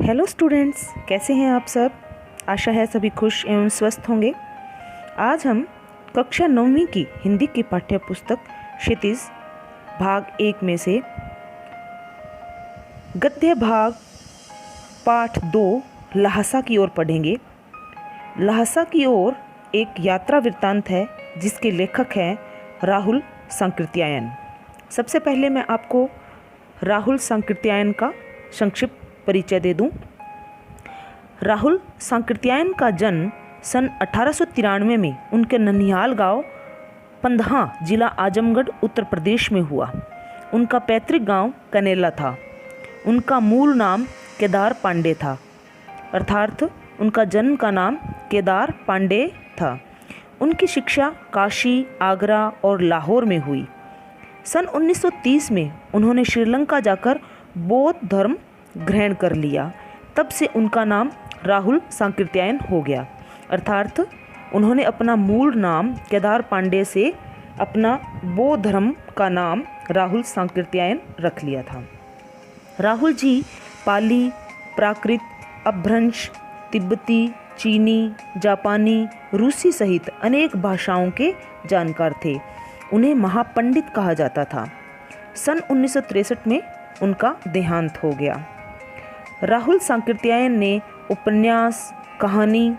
Hello students, कैसे हैं आप सब। आशा है सभी खुश एवं स्वस्थ होंगे। आज हम कक्षा 9वीं की हिंदी की पाठ्य पुस्तक क्षितिज भाग 1 में से गद्य भाग पाठ 2 ल्हासा की ओर पढ़ेंगे। ल्हासा की ओर एक यात्रा वृत्तांत है जिसके लेखक हैं राहुल सांकृत्यायन। सबसे पहले मैं आपको राहुल सांकृत्यायन का संक्षिप्त परिचय दे दूं। राहुल सांकृत्यायन का जन्म सन 1893 में उनके ननिहाल गांव पंदहा, जिला आजमगढ़, उत्तर प्रदेश में हुआ। उनका पैतृक गांव कनेला था। उनका मूल नाम केदार पांडे था, अर्थात उनका जन्म का नाम केदार पांडे था। उनकी शिक्षा काशी, आगरा और लाहौर में हुई। सन 1930 में उन्होंने श्रीलंका जाकर बौद्ध धर्म ग्रहण कर लिया। तब से उनका नाम राहुल सांकृत्यायन हो गया, अर्थात उन्होंने अपना मूल नाम केदार पांडे से अपना बौद्ध धर्म का नाम राहुल सांकृत्यायन रख लिया था। राहुल जी पाली, प्राकृत, अपभ्रंश, तिब्बती, चीनी, जापानी, रूसी सहित अनेक भाषाओं के जानकार थे। उन्हें महापंडित कहा जाता था। सन 1963 में उनका देहांत हो गया। राहुल सांकृत्यायन ने उपन्यास, कहानी,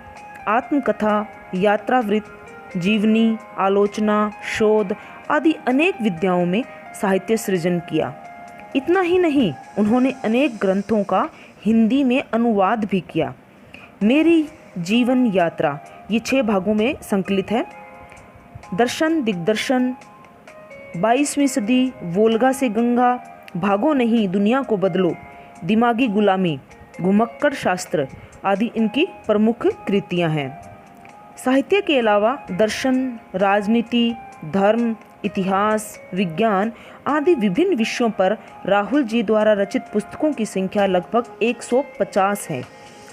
आत्मकथा, यात्रावृत्त, जीवनी, आलोचना, शोध आदि अनेक विद्याओं में साहित्य सृजन किया। इतना ही नहीं, उन्होंने अनेक ग्रंथों का हिंदी में अनुवाद भी किया। मेरी जीवन यात्रा ये 6 भागों में संकलित है। दर्शन दिग्दर्शन, 22वीं सदी, वोल्गा से गंगा, भागो नहीं दुनिया को बदलो, दिमागी गुलामी, घुमक्कड़ शास्त्र आदि इनकी प्रमुख कृतियां हैं। साहित्य के अलावा दर्शन, राजनीति, धर्म, इतिहास, विज्ञान आदि विभिन्न विषयों पर राहुल जी द्वारा रचित पुस्तकों की संख्या लगभग 150 है।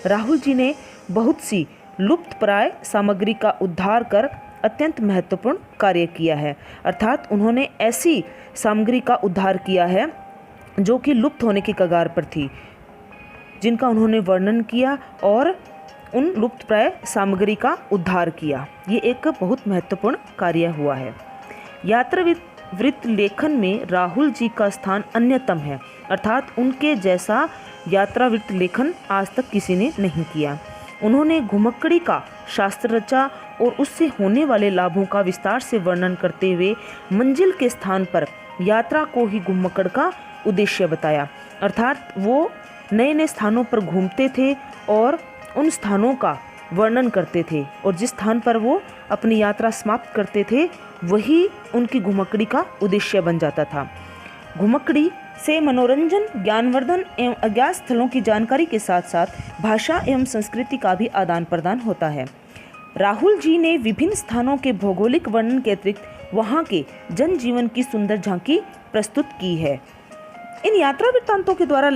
राहुल जी ने बहुत सी लुप्तप्राय सामग्री का उद्धार कर अत्यंत महत्वपूर्ण कार्य किया है, अर्थात उन्होंने ऐसी सामग्री का उद्धार किया है जो कि लुप्त होने की कगार पर थी, जिनका उन्होंने वर्णन किया और उन लुप्तप्राय सामग्री का उद्धार किया। ये एक बहुत महत्वपूर्ण कार्य हुआ है। यात्रावृत्त लेखन में राहुल जी का स्थान अन्यतम है, अर्थात उनके जैसा यात्रावृत्त लेखन आज तक किसी ने नहीं किया। उन्होंने घुमक्कड़ी का शास्त्र रचा और उससे होने वाले लाभों का विस्तार से वर्णन करते हुए मंजिल के स्थान पर यात्रा को ही घुमक्कड़ का उद्देश्य बताया, अर्थात वो नए नए स्थानों पर घूमते थे और उन स्थानों का वर्णन करते थे, और जिस स्थान पर वो अपनी यात्रा समाप्त करते थे वही उनकी घुमक्कड़ी का उद्देश्य बन जाता था। घुमक्कड़ी से मनोरंजन, ज्ञानवर्धन एवं अज्ञात स्थलों की जानकारी के साथ साथ भाषा एवं संस्कृति का भी आदान प्रदान होता है। राहुल जी ने विभिन्न स्थानों के भौगोलिक वर्णन के अतिरिक्त वहाँ के जनजीवन की सुंदर झांकी प्रस्तुत की है। इन यात्रा वृत्तांतों के द्वारा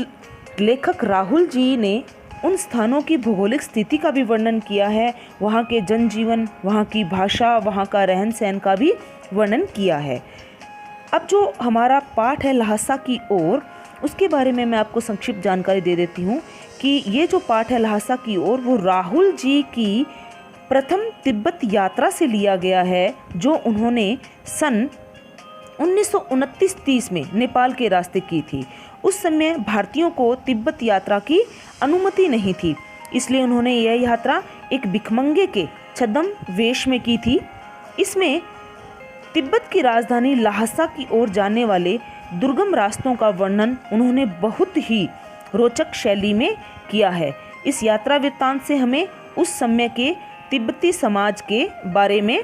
लेखक राहुल जी ने उन स्थानों की भौगोलिक स्थिति का भी वर्णन किया है, वहाँ के जनजीवन, वहाँ की भाषा, वहाँ का रहन सहन का भी वर्णन किया है। अब जो हमारा पाठ है ल्हासा की ओर, उसके बारे में मैं आपको संक्षिप्त जानकारी दे देती हूँ कि ये जो पाठ है ल्हासा की ओर, वो राहुल जी की प्रथम तिब्बत यात्रा से लिया गया है, जो उन्होंने सन 1929-30 में नेपाल के रास्ते की थी। उस समय भारतीयों को तिब्बत यात्रा की अनुमति नहीं थी, इसलिए उन्होंने यह यात्रा एक भिखमंगे के छद्म वेश में की थी। इसमें तिब्बत की राजधानी ल्हासा की ओर जाने वाले दुर्गम रास्तों का वर्णन उन्होंने बहुत ही रोचक शैली में किया है। इस यात्रा वृत्तांत से हमें उस समय के तिब्बती समाज के बारे में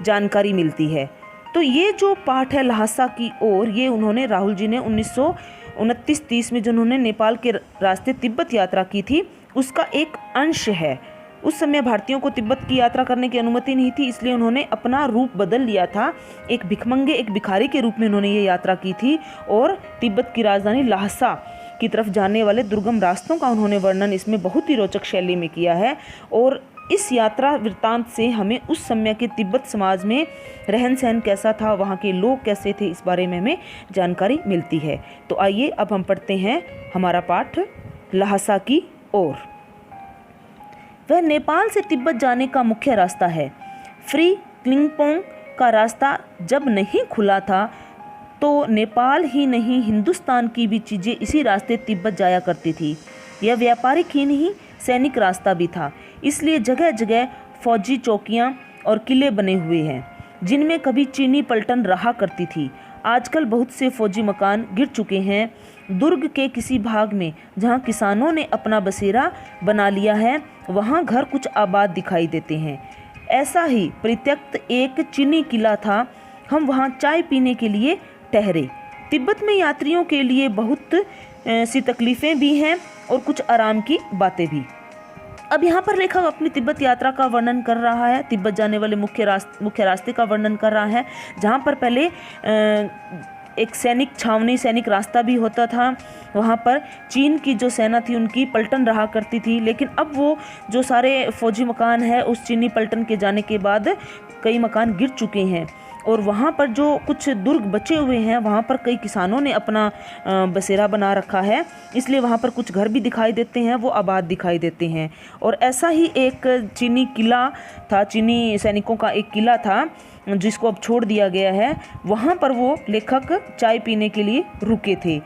जानकारी मिलती है। तो ये जो पाठ है ल्हासा की ओर, ये उन्होंने राहुल जी ने 1929-30 में जो उन्होंने नेपाल के रास्ते तिब्बत यात्रा की थी उसका एक अंश है। उस समय भारतीयों को तिब्बत की यात्रा करने की अनुमति नहीं थी, इसलिए उन्होंने अपना रूप बदल लिया था। एक भिखमंगे, एक भिखारी के रूप में उन्होंने ये यात्रा की थी और तिब्बत की राजधानी ल्हासा की तरफ जाने वाले दुर्गम रास्तों का उन्होंने वर्णन इसमें बहुत ही रोचक शैली में किया है। और इस यात्रा वृत्तांत से हमें उस समय के तिब्बत समाज में रहन सहन कैसा था, वहाँ के लोग कैसे थे, इस बारे में हमें जानकारी मिलती है। तो आइए अब हम पढ़ते हैं हमारा पाठ ल्हासा की ओर। वह नेपाल से तिब्बत जाने का मुख्य रास्ता है। फ्री क्लिंगपोंग का रास्ता जब नहीं खुला था तो नेपाल ही नहीं हिंदुस्तान की भी चीज़ें इसी रास्ते तिब्बत जाया करती थी। यह व्यापारिक ही नहीं सैनिक रास्ता भी था, इसलिए जगह जगह फौजी चौकियां और किले बने हुए हैं जिनमें कभी चीनी पलटन रहा करती थी। आजकल बहुत से फौजी मकान गिर चुके हैं। दुर्ग के किसी भाग में जहां किसानों ने अपना बसेरा बना लिया है वहां घर कुछ आबाद दिखाई देते हैं। ऐसा ही परित्यक्त एक चीनी किला था। हम वहां चाय पीने के लिए ठहरे। तिब्बत में यात्रियों के लिए बहुत सी तकलीफ़ें भी हैं और कुछ आराम की बातें भी। अब यहाँ पर लेखक अपनी तिब्बत यात्रा का वर्णन कर रहा है, तिब्बत जाने वाले मुख्य रास्ते का वर्णन कर रहा है, जहाँ पर पहले एक सैनिक छावनी, सैनिक रास्ता भी होता था। वहाँ पर चीन की जो सेना थी उनकी पलटन रहा करती थी, लेकिन अब वो जो सारे फौजी मकान है उस चीनी पलटन के जाने के बाद कई मकान गिर चुके हैं और वहाँ पर जो कुछ दुर्ग बचे हुए हैं वहाँ पर कई किसानों ने अपना बसेरा बना रखा है, इसलिए वहाँ पर कुछ घर भी दिखाई देते हैं, वो आबाद दिखाई देते हैं। और ऐसा ही एक चीनी किला था, चीनी सैनिकों का एक किला था जिसको अब छोड़ दिया गया है। वहाँ पर वो लेखक चाय पीने के लिए रुके थे।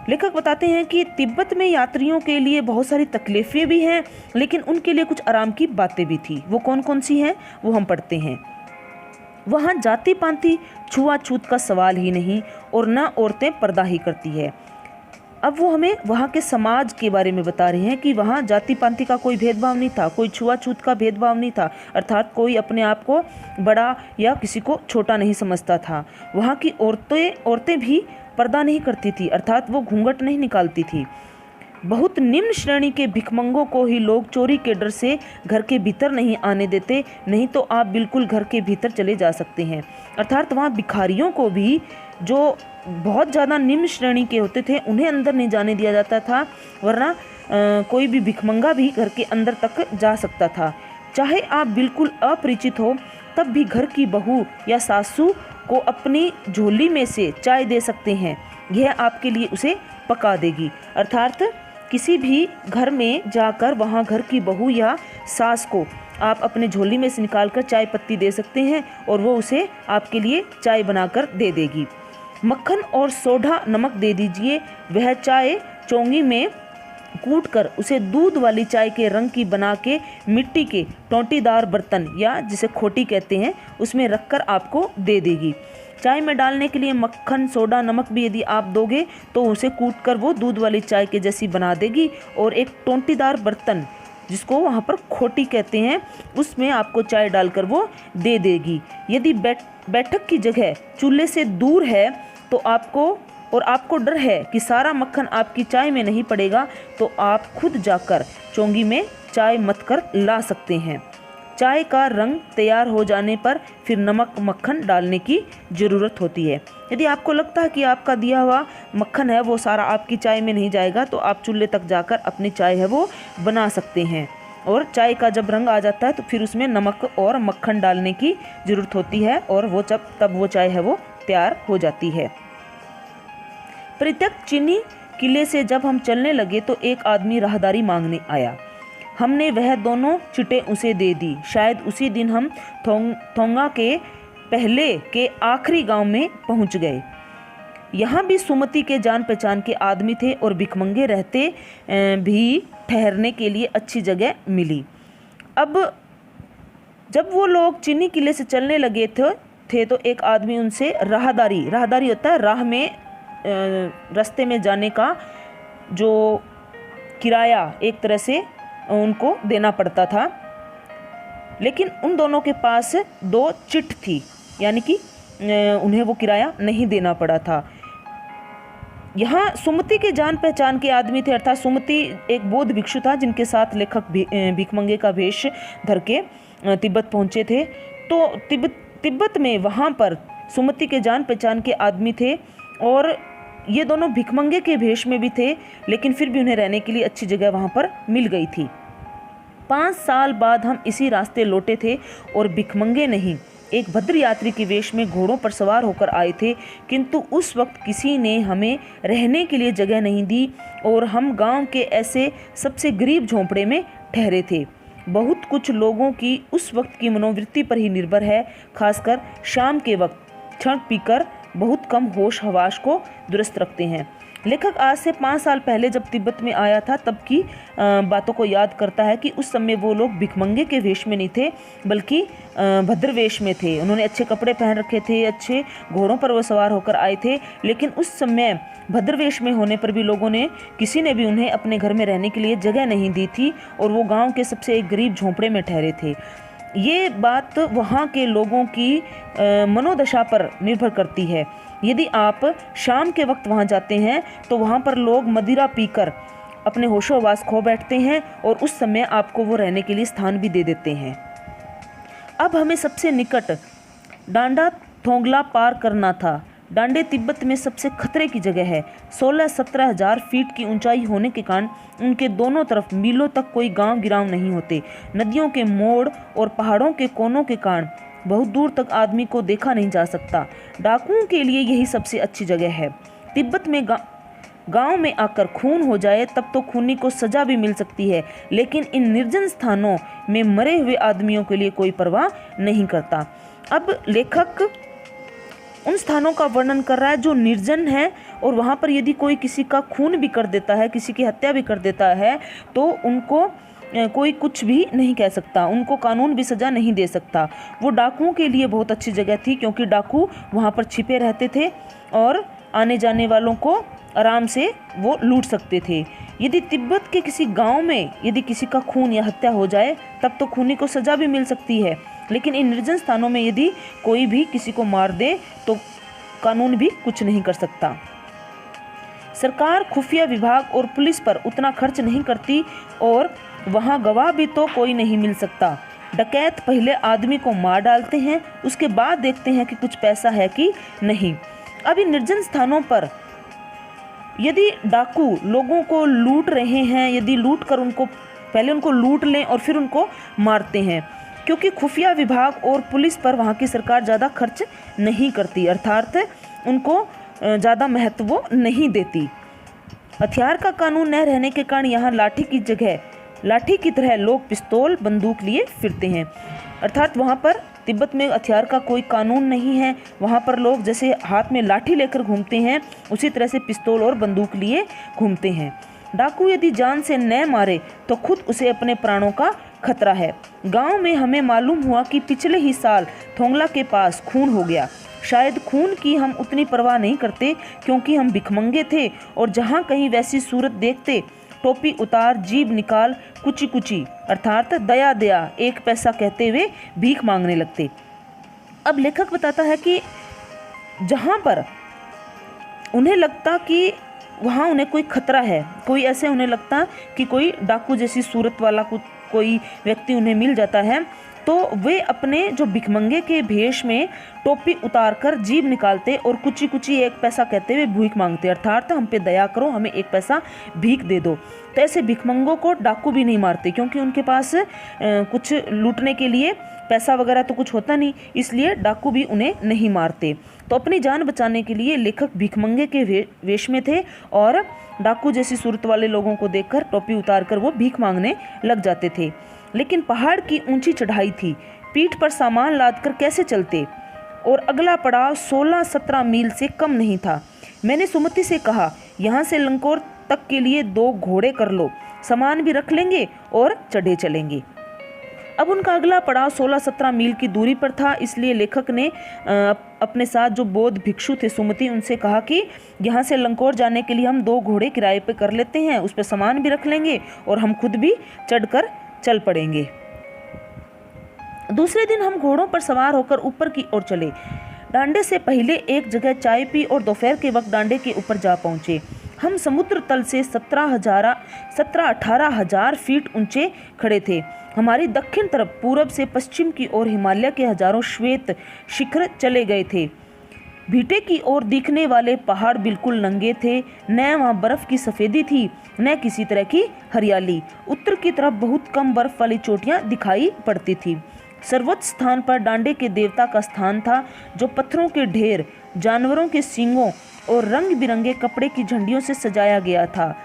लेखक बताते हैं कि तिब्बत में यात्रियों के लिए बहुत सारी तकलीफ़ें भी हैं, लेकिन उनके लिए कुछ आराम की बातें भी थी। वो कौन कौन सी हैं वो हम पढ़ते हैं। वहाँ जाति पाति छुआछूत का सवाल ही नहीं और न औरतें पर्दा ही करती है। अब वो हमें वहाँ के समाज के बारे में बता रहे हैं कि वहाँ जाति पाति का कोई भेदभाव नहीं था, कोई छुआछूत का भेदभाव नहीं था, अर्थात कोई अपने आप को बड़ा या किसी को छोटा नहीं समझता था। वहाँ की औरतें भी पर्दा नहीं करती थी, अर्थात वो घूंघट नहीं निकालती थी। बहुत निम्न श्रेणी के भिखमंगों को ही लोग चोरी के डर से घर के भीतर नहीं आने देते, नहीं तो आप बिल्कुल घर के भीतर चले जा सकते हैं। अर्थात वहाँ भिखारियों को भी, जो बहुत ज़्यादा निम्न श्रेणी के होते थे, उन्हें अंदर नहीं जाने दिया जाता था, वरना कोई भी भिखमंगा भी घर के अंदर तक जा सकता था। चाहे आप बिल्कुल अपरिचित हो तब भी घर की बहू या सासू को अपनी झोली में से चाय दे सकते हैं, यह आपके लिए उसे पका देगी। अर्थात किसी भी घर में जाकर वहाँ घर की बहू या सास को आप अपने झोली में से निकालकर चाय पत्ती दे सकते हैं और वो उसे आपके लिए चाय बनाकर दे देगी। मक्खन और सोडा नमक दे दीजिए। वह चाय चोंगी में कूटकर उसे दूध वाली चाय के रंग की बना के मिट्टी के टोंटीदार बर्तन या जिसे खोटी कहते हैं उसमें रखकर आपको दे देगी। चाय में डालने के लिए मक्खन, सोडा, नमक भी यदि आप दोगे तो उसे कूटकर वो दूध वाली चाय के जैसी बना देगी और एक टोंटीदार बर्तन जिसको वहाँ पर खोटी कहते हैं उसमें आपको चाय डालकर वो दे देगी। यदि बैठक की जगह चूल्हे से दूर है तो आपको डर है कि सारा मक्खन आपकी चाय में नहीं पड़ेगा तो आप खुद जाकर चोंगी में चाय मथ कर ला सकते हैं। चाय का रंग तैयार हो जाने पर फिर नमक मक्खन डालने की ज़रूरत होती है। यदि आपको लगता है कि आपका दिया हुआ मक्खन है वो सारा आपकी चाय में नहीं जाएगा तो आप चूल्हे तक जाकर अपनी चाय है वो बना सकते हैं। और चाय का जब रंग आ जाता है तो फिर उसमें नमक और मक्खन डालने की ज़रूरत होती है और वो तब वो चाय है वो तैयार हो जाती है। परित्यक्त चीनी किले से जब हम चलने लगे तो एक आदमी राहदारी मांगने आया। हमने वह दोनों चिटें उसे दे दी। शायद उसी दिन हम थोंगा के पहले के आखिरी गांव में पहुंच गए। यहाँ भी सुमति के जान पहचान के आदमी थे और भिखमंगे रहते भी ठहरने के लिए अच्छी जगह मिली। अब जब वो लोग चीनी किले से चलने लगे थे तो एक आदमी उनसे राहदारी होता है राह में रास्ते में जाने का जो किराया एक तरह से उनको देना पड़ता था, लेकिन उन दोनों के पास 2 चिट थी, यानी कि उन्हें वो किराया नहीं देना पड़ा था। यहाँ सुमति के जान पहचान के आदमी थे, अर्थात सुमति एक बौद्ध भिक्षु था जिनके साथ लेखक भिखमंगे का वेश धर के तिब्बत पहुँचे थे। तो तिब्बत में वहाँ पर सुमति के जान पहचान के आदमी थे और ये दोनों भिखमंगे के भेष में भी थे, लेकिन फिर भी उन्हें रहने के लिए अच्छी जगह वहाँ पर मिल गई थी। 5 साल बाद हम इसी रास्ते लौटे थे और भिखमंगे नहीं एक भद्र यात्री के वेश में घोड़ों पर सवार होकर आए थे, किंतु उस वक्त किसी ने हमें रहने के लिए जगह नहीं दी और हम गांव के ऐसे सबसे गरीब झोंपड़े में ठहरे थे। बहुत कुछ लोगों की उस वक्त की मनोवृत्ति पर ही निर्भर है, खासकर शाम के वक्त क्षण पीकर बहुत कम होश हवास को दुरुस्त रखते हैं। लेखक आज से 5 साल पहले जब तिब्बत में आया था तब की बातों को याद करता है कि उस समय वो लोग भिखमंगे के वेश में नहीं थे, बल्कि भद्र वेश में थे। उन्होंने अच्छे कपड़े पहन रखे थे, अच्छे घोड़ों पर वो सवार होकर आए थे, लेकिन उस समय भद्र वेश में होने पर भी लोगों ने किसी ने भी उन्हें अपने घर में रहने के लिए जगह नहीं दी थी और वो गाँव के सबसे एक गरीब झोंपड़े में ठहरे थे। ये बात वहाँ के लोगों की मनोदशा पर निर्भर करती है। यदि आप शाम के वक्त वहाँ जाते हैं तो वहाँ पर लोग मदिरा पीकर अपने होशोहवास खो बैठते हैं और उस समय आपको वो रहने के लिए स्थान भी दे देते हैं। अब हमें सबसे निकट डांडा थोंगला पार करना था। डांडे तिब्बत में सबसे खतरे की जगह है। 16-17 हजार फीट की ऊंचाई होने के कारण उनके दोनों तरफ मीलों तक कोई गांव गिराव नहीं होते। नदियों के मोड़ और पहाड़ों के कोनों के कारण बहुत दूर तक आदमी को देखा नहीं जा सकता। डाकुओं के लिए यही सबसे अच्छी जगह है। तिब्बत में गांव में आकर खून हो जाए तब तो खूनी को सजा भी मिल सकती है, लेकिन इन निर्जन स्थानों में मरे हुए आदमियों के लिए कोई परवाह नहीं करता। अब लेखक उन स्थानों का वर्णन कर रहा है जो निर्जन है और वहाँ पर यदि कोई किसी का खून भी कर देता है, किसी की हत्या भी कर देता है, तो उनको कोई कुछ भी नहीं कह सकता, उनको कानून भी सज़ा नहीं दे सकता। वो डाकुओं के लिए बहुत अच्छी जगह थी, क्योंकि डाकू वहाँ पर छिपे रहते थे और आने जाने वालों को आराम से वो लूट सकते थे। यदि तिब्बत के किसी गांव में यदि किसी का खून या हत्या हो जाए तब तो खूनी को सज़ा भी मिल सकती है, लेकिन इन निर्जन स्थानों में यदि कोई भी किसी को मार दे तो कानून भी कुछ नहीं कर सकता। सरकार खुफिया विभाग और पुलिस पर उतना खर्च नहीं करती और वहाँ गवाह भी तो कोई नहीं मिल सकता। डकैत पहले आदमी को मार डालते हैं, उसके बाद देखते हैं कि कुछ पैसा है कि नहीं। अब इन निर्जन स्थानों पर यदि डाकू लोगों को लूट रहे हैं, यदि लूट कर पहले उनको लूट लें और फिर उनको मारते हैं, क्योंकि खुफिया विभाग और पुलिस पर वहाँ की सरकार ज़्यादा खर्च नहीं करती, अर्थात उनको ज़्यादा महत्व नहीं देती। हथियार का कानून न रहने के कारण यहाँ लाठी की जगह लाठी की तरह लोग पिस्तौल बंदूक लिए फिरते हैं, अर्थात वहाँ पर तिब्बत में हथियार का कोई कानून नहीं है। वहाँ पर लोग जैसे हाथ में लाठी लेकर घूमते हैं उसी तरह से पिस्तौल और बंदूक लिए घूमते हैं। डाकू यदि जान से न मारे तो खुद उसे अपने प्राणों का खतरा है। गांव में हमें मालूम हुआ कि पिछले ही साल थोंगला के पास खून हो गया। शायद खून की हम उतनी परवाह नहीं करते क्योंकि हम भिखमंगे थे और जहाँ कहीं वैसी सूरत देखते टोपी उतार जीभ निकाल कुची कुची अर्थात दया दया 1 पैसा कहते हुए भीख मांगने लगते। अब लेखक बताता है कि जहाँ पर उन्हें लगता कि वहाँ उन्हें कोई खतरा है, कोई ऐसे उन्हें लगता कि कोई डाकू जैसी सूरत वाला कोई व्यक्ति उन्हें मिल जाता है, तो वे अपने जो भिखमंगे के भेष में टोपी उतारकर जीभ निकालते और कुची कुची 1 पैसा कहते हुए भीख मांगते, अर्थात हम पे दया करो, हमें 1 पैसा भीख दे दो। तो ऐसे भिखमंगों को डाकू भी नहीं मारते क्योंकि उनके पास कुछ लूटने के लिए पैसा वगैरह तो कुछ होता नहीं, इसलिए डाकू भी उन्हें नहीं मारते। तो अपनी जान बचाने के लिए लेखक भिखमंगे के वेश में थे और डाकू जैसी सूरत वाले लोगों को देखकर टोपी उतारकर वो भीख मांगने लग जाते थे। लेकिन पहाड़ की ऊंची चढ़ाई थी, पीठ पर सामान लादकर कैसे चलते, और अगला पड़ाव 16-17 मील से कम नहीं था। मैंने सुमति से कहा, यहाँ से लंकोर तक के लिए 2 घोड़े कर लो, सामान भी रख लेंगे और चढ़े चलेंगे। अब उनका अगला पड़ाव 16-17 मील की दूरी पर था, इसलिए लेखक ने अपने साथ जो बौद्ध भिक्षु थे सुमति, उनसे कहा कि यहाँ से लंकोर जाने के लिए हम 2 घोड़े किराए पे कर लेते हैं, उस पर सामान भी रख लेंगे और हम खुद भी चढ़कर चल पड़ेंगे। दूसरे दिन हम घोड़ों पर सवार होकर ऊपर की ओर चले। डांडे से पहले एक जगह चाय पी और दोपहर के वक्त डांडे के ऊपर जा पहुंचे। हम समुद्र तल से 17-18 हजार फीट ऊंचे खड़े थे। हमारी दक्षिण तरफ पूरब से पश्चिम की ओर हिमालय के हजारों श्वेत शिखर चले गए थे। भीटे की ओर दिखने वाले पहाड़ बिल्कुल नंगे थे, न वहाँ बर्फ की सफ़ेदी थी न किसी तरह की हरियाली। उत्तर की तरफ बहुत कम बर्फ वाली चोटियाँ दिखाई पड़ती थी। सर्वोच्च स्थान पर डांडे के देवता का स्थान था, जो पत्थरों के ढेर, जानवरों के सींगों और रंग बिरंगे कपड़े की झंडियों से सजाया गया था।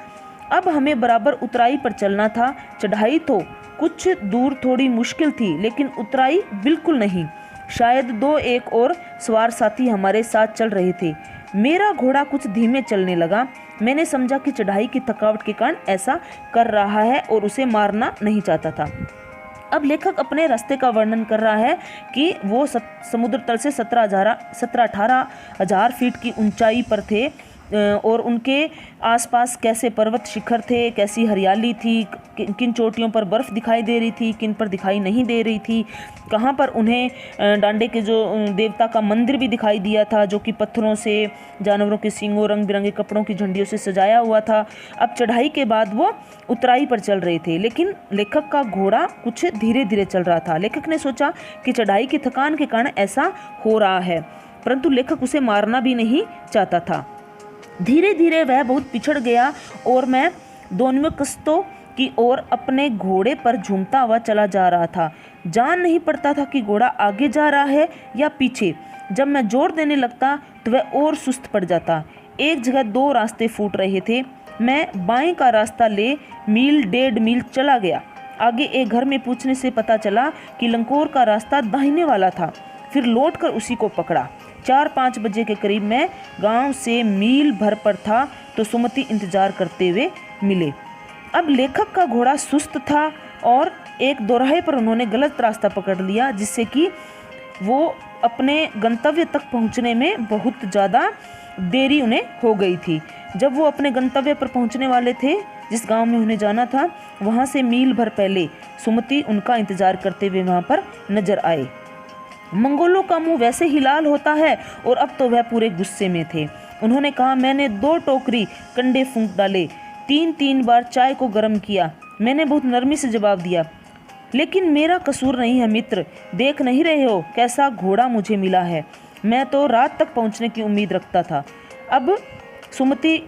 अब हमें बराबर उतराई पर चलना था। चढ़ाई तो कुछ दूर थोड़ी मुश्किल थी, लेकिन उतराई बिल्कुल नहीं। शायद 2-1 और सवार साथी हमारे साथ चल रहे थे। मेरा घोड़ा कुछ धीमे चलने लगा। मैंने समझा कि चढ़ाई की थकावट के कारण ऐसा कर रहा है और उसे मारना नहीं चाहता था। अब लेखक अपने रास्ते का वर्णन कर रहा है कि वो समुद्र तल से 17-18 हजार फीट की ऊंचाई पर थे और उनके आसपास कैसे पर्वत शिखर थे, कैसी हरियाली थी, किन चोटियों पर बर्फ़ दिखाई दे रही थी, किन पर दिखाई नहीं दे रही थी, कहाँ पर उन्हें डांडे के जो देवता का मंदिर भी दिखाई दिया था, जो कि पत्थरों से, जानवरों के सींगों, रंग बिरंगे कपड़ों की झंडियों से सजाया हुआ था। अब चढ़ाई के बाद वो उतराई पर चल रहे थे, लेकिन लेखक का घोड़ा कुछ धीरे धीरे चल रहा था। लेखक ने सोचा कि चढ़ाई की थकान के कारण ऐसा हो रहा है, परंतु लेखक उसे मारना भी नहीं चाहता था। धीरे धीरे वह बहुत पिछड़ गया और मैं दोनों कस्तों की ओर अपने घोड़े पर झूमता हुआ चला जा रहा था। जान नहीं पड़ता था कि घोड़ा आगे जा रहा है या पीछे। जब मैं जोर देने लगता तो वह और सुस्त पड़ जाता। एक जगह 2 रास्ते फूट रहे थे। मैं बाएं का रास्ता ले 1.5 मील चला गया। आगे एक घर में पूछने से पता चला कि लंकोर का रास्ता दाहिने वाला था। फिर लौटकर उसी को पकड़ा। 4-5 बजे के करीब मैं गांव से मील भर पर था तो सुमति इंतजार करते हुए मिले। अब लेखक का घोड़ा सुस्त था और एक दोराहे पर उन्होंने गलत रास्ता पकड़ लिया, जिससे कि वो अपने गंतव्य तक पहुंचने में बहुत ज़्यादा देरी उन्हें हो गई थी। जब वो अपने गंतव्य पर पहुंचने वाले थे, जिस गांव में उन्हें जाना था, वहां से मील भर पहले सुमति उनका इंतजार करते हुए वहां पर नजर आए। मंगोलों का मुंह वैसे ही लाल होता है और अब तो वह पूरे गुस्से में थे। उन्होंने कहा, मैंने 2 टोकरी कंडे फूंक डाले, 3-3 बार चाय को गर्म किया। मैंने बहुत नरमी से जवाब दिया, लेकिन मेरा कसूर नहीं है मित्र। देख नहीं रहे हो कैसा घोड़ा मुझे मिला है? मैं तो रात तक पहुंचने की उम्मीद रखता था। अब सुमति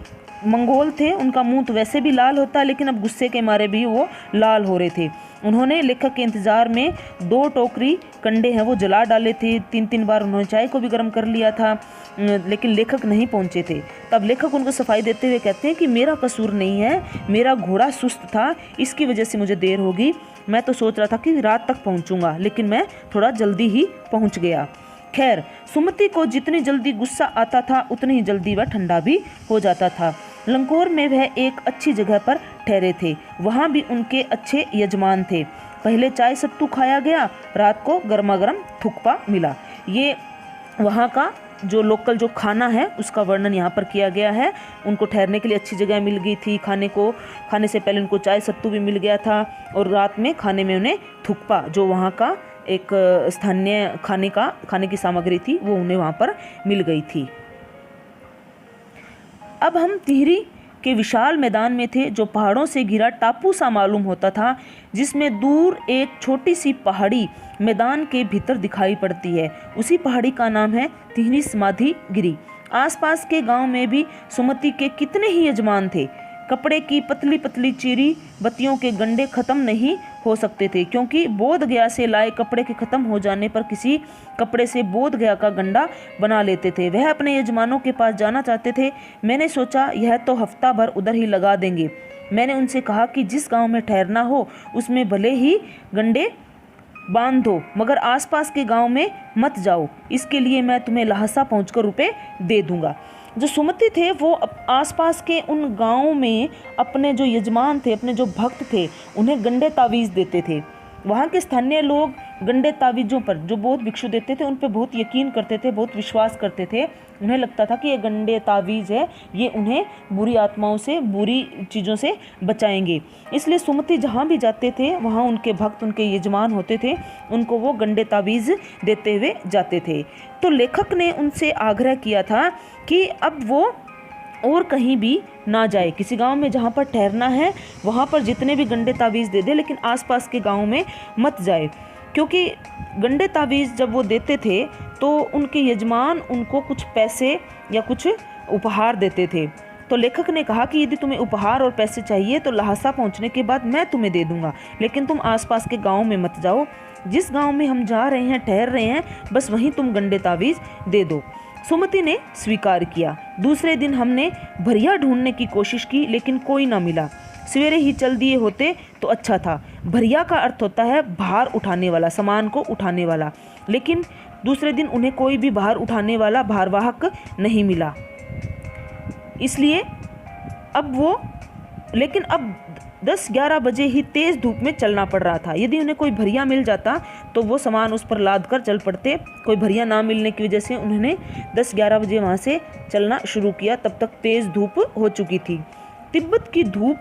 मंगोल थे, उनका मुंह तो वैसे भी लाल होता है, लेकिन अब गुस्से के मारे भी वो लाल हो रहे थे। उन्होंने लेखक के इंतज़ार में 2 टोकरी कंडे हैं वो जला डाले थे। 3-3 बार उन्होंने चाय को भी गर्म कर लिया था, लेकिन लेखक नहीं पहुंचे थे। तब लेखक उनको सफाई देते हुए कहते हैं कि मेरा कसूर नहीं है, मेरा घोड़ा सुस्त था, इसकी वजह से मुझे देर होगी। मैं तो सोच रहा था कि रात तक पहुंचूंगा, लेकिन मैं थोड़ा जल्दी ही पहुंच गया। खैर, सुमति को जितनी जल्दी गुस्सा आता था उतनी ही जल्दी वह ठंडा भी हो जाता था। लंकोर में वह एक अच्छी जगह पर ठहरे थे। वहाँ भी उनके अच्छे यजमान थे। पहले चाय सत्तू खाया गया, रात को गर्मा गर्म थुक्पा मिला। ये वहाँ का जो लोकल जो खाना है उसका वर्णन यहाँ पर किया गया है। उनको ठहरने के लिए अच्छी जगह मिल गई थी, खाने से पहले उनको चाय सत्तू भी मिल गया था और रात में खाने में उन्हें थुक्पा, जो वहाँ का एक स्थानीय खाने की सामग्री थी, वो उन्हें वहाँ पर मिल गई थी। अब हम टिहरी के विशाल मैदान में थे, जो पहाड़ों से घिरा टापू सा मालूम होता था, जिसमें दूर एक छोटी सी पहाड़ी मैदान के भीतर दिखाई पड़ती है। उसी पहाड़ी का नाम है टिहरी समाधि गिरी। आसपास के गांव में भी सुमति के कितने ही यजमान थे। कपड़े की पतली पतली चीरी बत्तियों के गंडे खत्म नहीं हो सकते थे, क्योंकि बोध गया से लाए कपड़े के खत्म हो जाने पर किसी कपड़े से बोध गया का गंडा बना लेते थे। वह अपने यजमानों के पास जाना चाहते थे। मैंने सोचा यह तो हफ्ता भर उधर ही लगा देंगे। मैंने उनसे कहा कि जिस गांव में ठहरना हो उसमें भले ही गंडे बांध दो, मगर आसपास के गांव में मत जाओ। इसके लिए मैं तुम्हें लहासा पहुंचकर रुपए दे दूंगा। जो सुमति थे वो आसपास के उन गांवों में अपने जो यजमान थे, अपने जो भक्त थे, उन्हें गंडे तावीज़ देते थे। वहाँ के स्थानीय लोग गंडे तावीज़ों पर जो बहुत भिक्षु देते थे उन पर बहुत यकीन करते थे, बहुत विश्वास करते थे। उन्हें लगता था कि ये गंडे तावीज़ है, ये उन्हें बुरी आत्माओं से, बुरी चीज़ों से बचाएंगे। इसलिए सुमति जहाँ भी जाते थे वहाँ उनके भक्त, उनके यजमान होते थे, उनको वो गंडे तावीज़ देते हुए जाते थे। तो लेखक ने उनसे आग्रह किया था कि अब वो और कहीं भी ना जाए। किसी गांव में जहाँ पर ठहरना है वहाँ पर जितने भी गंडे तावीज़ दे दे, लेकिन आसपास के गांव में मत जाए, क्योंकि गंडे तावीज़ जब वो देते थे तो उनके यजमान उनको कुछ पैसे या कुछ उपहार देते थे। तो लेखक ने कहा कि यदि तुम्हें उपहार और पैसे चाहिए तो लहासा पहुंचने के बाद मैं तुम्हें दे दूंगा, लेकिन तुम आसपास के गांव में मत जाओ। जिस गांव में हम जा रहे हैं, ठहर रहे हैं, बस वहीं तुम गंडे तावीज दे दो। सुमति ने स्वीकार किया। दूसरे दिन हमने भरिया ढूंढने की कोशिश की, लेकिन कोई ना मिला। सवेरे ही चल दिए होते तो अच्छा था। भरिया का अर्थ होता है भार उठाने वाला, सामान को उठाने वाला, लेकिन दूसरे दिन उन्हें कोई भी भार उठाने वाला भारवाहक नहीं मिला। इसलिए लेकिन अब 10-11 बजे ही तेज धूप में चलना पड़ रहा था। यदि उन्हें कोई भरिया मिल जाता तो वो सामान उस पर लाद कर चल पड़ते। कोई भरिया ना मिलने की वजह से उन्होंने 10-11 बजे वहाँ से चलना शुरू किया। तब तक तेज धूप हो चुकी थी। तिब्बत की धूप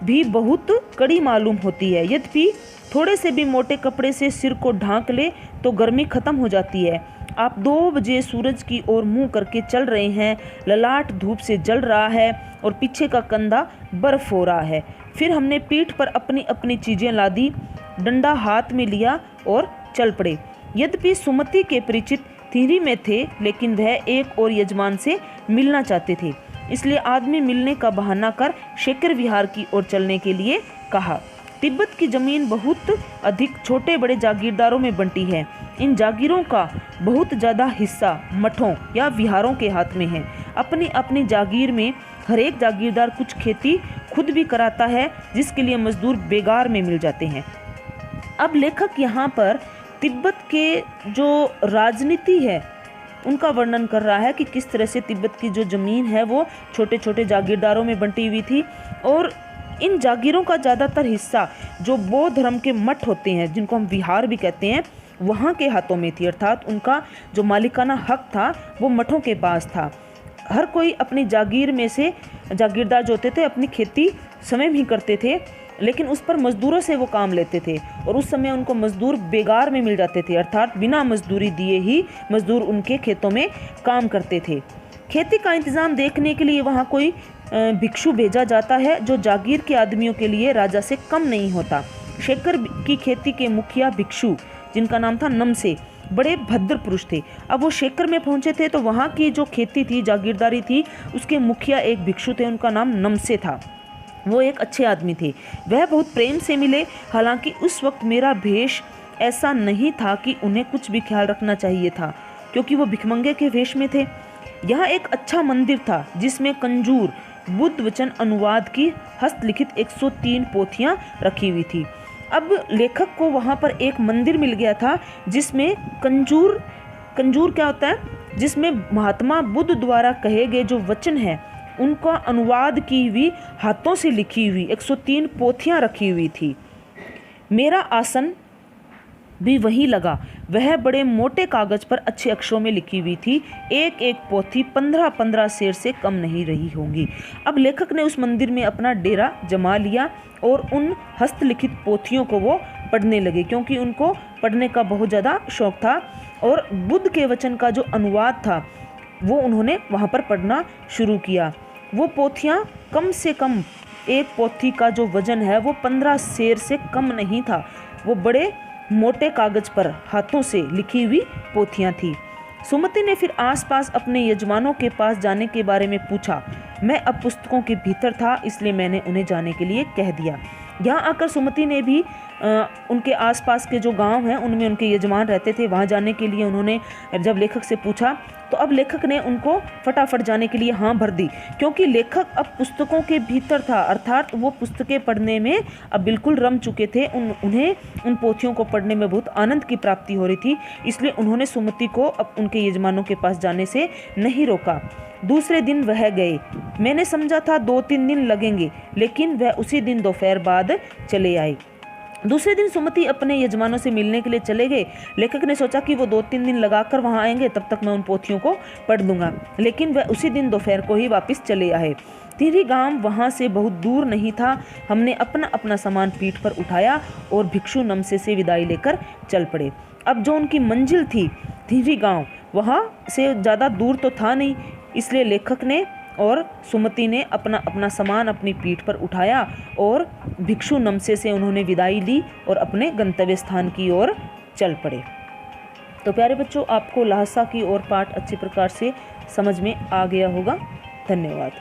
भी बहुत कड़ी मालूम होती है। यद्यपि थोड़े से भी मोटे कपड़े से सिर को ढांक ले तो गर्मी खत्म हो जाती है। आप 2 बजे सूरज की ओर मुंह करके चल रहे हैं। ललाट धूप से जल रहा है और पीछे का कंधा बर्फ हो रहा है। फिर हमने पीठ पर अपनी अपनी चीजें लादी, डंडा हाथ में लिया और चल पड़े। यद्यपि सुमति के परिचित थिरी में थे, लेकिन वह एक और यजमान से मिलना चाहते थे। इसलिए आदमी मिलने का बहाना कर शेखर विहार की ओर चलने के लिए कहा। तिब्बत की जमीन बहुत अधिक छोटे बड़े जागीरदारों में बंटी है। इन जागीरों का बहुत ज़्यादा हिस्सा मठों या विहारों के हाथ में है। अपनी अपनी जागीर में हर एक जागीरदार कुछ खेती खुद भी कराता है, जिसके लिए मजदूर बेगार में मिल जाते हैं। अब लेखक यहाँ पर तिब्बत के जो राजनीति है उनका वर्णन कर रहा है कि किस तरह से तिब्बत की जो ज़मीन है वो छोटे छोटे जागीरदारों में बंटी हुई थी, और इन जागीरों का ज़्यादातर हिस्सा जो बौद्ध धर्म के मठ होते हैं, जिनको हम विहार भी कहते हैं, वहाँ के हाथों में थी। अर्थात उनका जो मालिकाना हक था वो मठों के पास था। हर कोई अपनी जागीर में से, जागीरदार जो होते थे, अपनी खेती स्वयं ही करते थे, लेकिन उस पर मजदूरों से वो काम लेते थे, और उस समय उनको मजदूर बेगार में मिल जाते थे। अर्थात बिना मजदूरी दिए ही मजदूर उनके खेतों में काम करते थे। खेती का इंतज़ाम देखने के लिए वहाँ कोई भिक्षु भेजा जाता है, जो जागीर के आदमियों के लिए राजा से कम नहीं होता। शेखर की खेती के मुखिया भिक्षु, जिनका नाम था नमसे, बड़े भद्र पुरुष थे। अब वो शेखर में पहुंचे थे तो वहाँ की जो खेती थी, जागीरदारी थी, उसके मुखिया एक भिक्षु थे, उनका नाम नमसे था। वो एक अच्छे आदमी थे। वह बहुत प्रेम से मिले। हालांकि उस वक्त मेरा भेष ऐसा नहीं था कि उन्हें कुछ भी ख्याल रखना चाहिए था, क्योंकि वो भिखमंगे के वेश में थे। यहाँ एक अच्छा मंदिर था जिसमें कंजूर बुद्ध वचन अनुवाद की हस्तलिखित 103 पोथियाँ रखी हुई थी। अब लेखक को वहाँ पर एक मंदिर मिल गया था जिसमें कंजूर क्या होता है, जिसमें महात्मा बुद्ध द्वारा कहे गए जो वचन है उनका अनुवाद की हुई, हाथों से लिखी हुई 103 पोथियाँ रखी हुई थी। मेरा आसन भी वहीं लगा। वह बड़े मोटे कागज पर अच्छे अक्षरों में लिखी हुई थी। एक एक पोथी 15-15 शेर से कम नहीं रही होंगी। अब लेखक ने उस मंदिर में अपना डेरा जमा लिया और उन हस्तलिखित पोथियों को वो पढ़ने लगे, क्योंकि उनको पढ़ने का बहुत ज़्यादा शौक था। और बुद्ध के वचन का जो अनुवाद था वो उन्होंने वहाँ पर पढ़ना शुरू किया। वो पोथियाँ कम से कम, एक पोथी का जो वजन है वो 15 शेर से कम नहीं था। वो बड़े मोटे कागज पर हाथों से लिखी हुई पोथियाँ थी। सुमति ने फिर आसपास अपने यजमानों के पास जाने के बारे में पूछा। मैं अब पुस्तकों के भीतर था, इसलिए मैंने उन्हें जाने के लिए कह दिया। यहाँ आकर सुमति ने भी उनके आसपास के जो गांव हैं उनमें उनके यजमान रहते थे, वहाँ जाने के लिए उन्होंने जब लेखक से पूछा तो अब लेखक ने उनको फटाफट जाने के लिए हाँ भर दी, क्योंकि लेखक अब पुस्तकों के भीतर था। अर्थात वो पुस्तकें पढ़ने में अब बिल्कुल रम चुके थे। उन्हें उन पोथियों को पढ़ने में बहुत आनंद की प्राप्ति हो रही थी। इसलिए उन्होंने सुमति को अब उनके यजमानों के पास जाने से नहीं रोका। दूसरे दिन वह गए। मैंने समझा था 2-3 दिन लगेंगे, लेकिन वह उसी दिन दोपहर बाद चले आए। दूसरे दिन सुमति अपने यजमानों से मिलने के लिए चले गए। लेखक ने सोचा कि वो 2-3 दिन लगाकर वहां आएंगे, तब तक मैं उन पोथियों को पढ़ लूँगा, लेकिन वह उसी दिन दोपहर को ही वापस चले आए। तिरी गांव वहां से बहुत दूर नहीं था। हमने अपना अपना सामान पीठ पर उठाया और भिक्षु नमसे से विदाई लेकर चल पड़े। अब जो उनकी मंजिल थी तिरी गांव, वहां से ज़्यादा दूर तो था नहीं, इसलिए लेखक ने और सुमति ने अपना अपना सामान अपनी पीठ पर उठाया और भिक्षु नमसे से उन्होंने विदाई ली और अपने गंतव्य स्थान की ओर चल पड़े। तो प्यारे बच्चों, आपको ल्हासा की ओर पाठ अच्छी प्रकार से समझ में आ गया होगा। धन्यवाद।